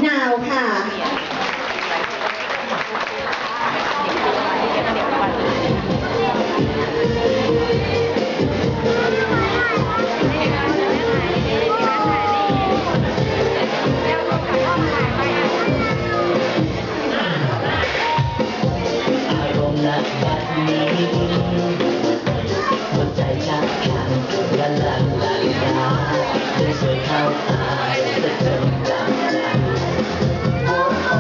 นาวค่ะหัวใจชักขันละลันลันลาได้สวยเข้าตาแต่เธอจำใจโอ้โอ้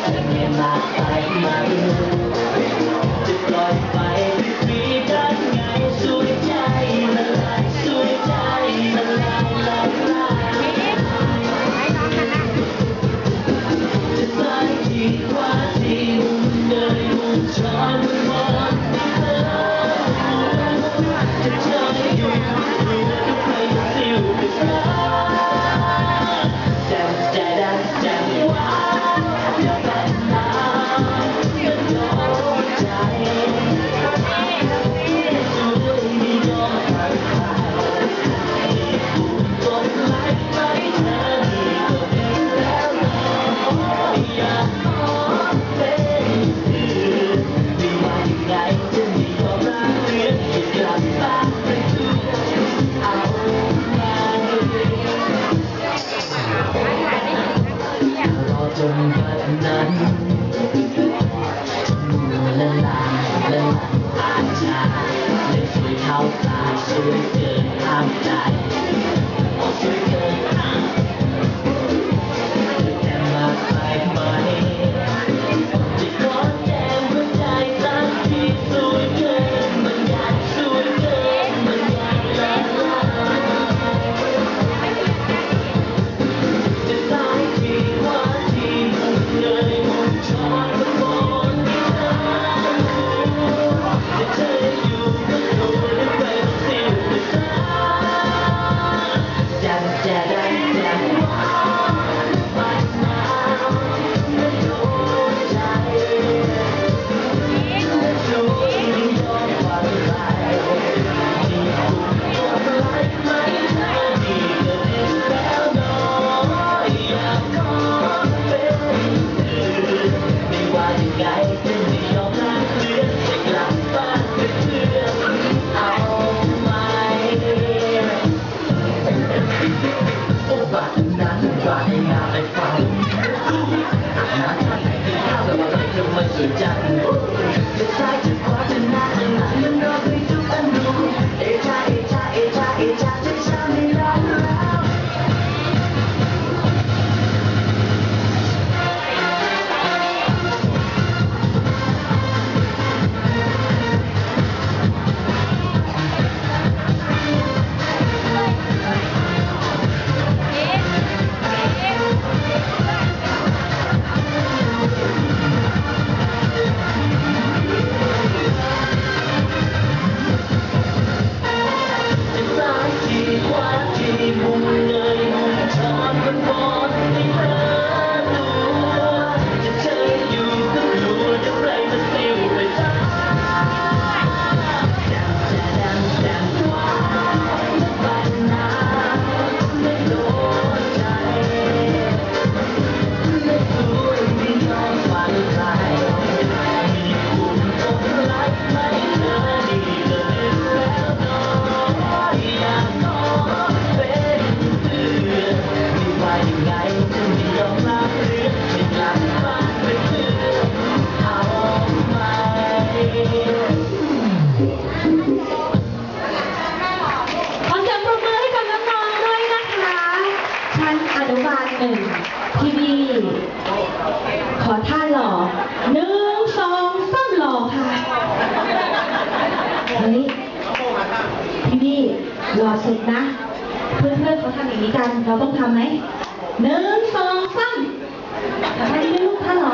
จะเมียนมากไปไหมจะปล่อยไปฟรีได้ไงสวยใจละลายสวยใจละลายละลายจะสายที่กว่าที่เดินมุมช้อนมองจะเจออยู่ทุกใครสิวไปซะแจ่มแจ่มแจ่มว้าจะเป็นน้ำจะโดนใจสวยมีดอกไม้ขาวมีผู้กดไลค์ไว้เธอนี่ก็ดีแล้วเนาะอยากขอเป็นไม่ว่ายังไงจะไม่ยอมรับเรื่องที่กลับบ้านไปทุกเอาไปรอจนวันนั้นละลายละลายอาจจะเลยสวยเข้าตาสวยเกินห้ามใจสวยเกินแต่มากไปไหมจะขอแก้มหัวใจสักทีสวยเกินมันอยากสวยเกินมันอยากละลายจะสายที่ว่าที่มุมเลยมุมช้อนมันมองไม่เธอจะเธออยู่ก็ตัวได้ไปสิวไปซะจันจะได้จันบ้านหนาวไม่โดนใจสวยมีดอกหวานลายมีผู้กดไลค์ไหมเธอนี่ก็ดีแล้วเนาะอยากขอเป็นไม่ว่ายังไงจะไม่ยอมละเลือนจะกลับบ้านเป็นเพื่อนเอาไหมโอ้บาดนั้นบาดในงานไปฟังนั้นท่านไหนกินข้าวแต่ว่าไม่จะมาสวยจังจะซ้ายจะขวาจะหน้าจะหลังมันรอให้ทุกอนุเอชาเอชาเอชาเอชาจะช้ำไม่รักแล้ว จะสายที่ขวาที่มุมเลยมุมช้อนมันบอนให้เธอตัวจะเธออยู่ก็กลัวจะใครมาสิวไปซะดำจะดำดำว้าวบ้านนาไม่โดนใจไม่สวยไม่ยอมฟังใครมีคุณกดไลค์ไหมเธอนี่ก็ดีแล้วเนาะอยากขอเป็นเพื่อนไม่ว่ายังไงจะไม่ยอมรับเรื่องไม่กลับบ้านเป็นเพื่อนเอาไหม ขอเสียงปรบมือให้กับน้องๆด้วยนะคะชั้นอนุบาลหนึ่งพี่บีขอท่าหล่อ1 2 3หล่อค่ะเฮ้ยพี่บีหล่อสุดนะ เพื่อนๆเขาทำอย่างนี้กันเราต้องทำไหม1 2 3ท่านี้ไม่ลูกท่าหล่อ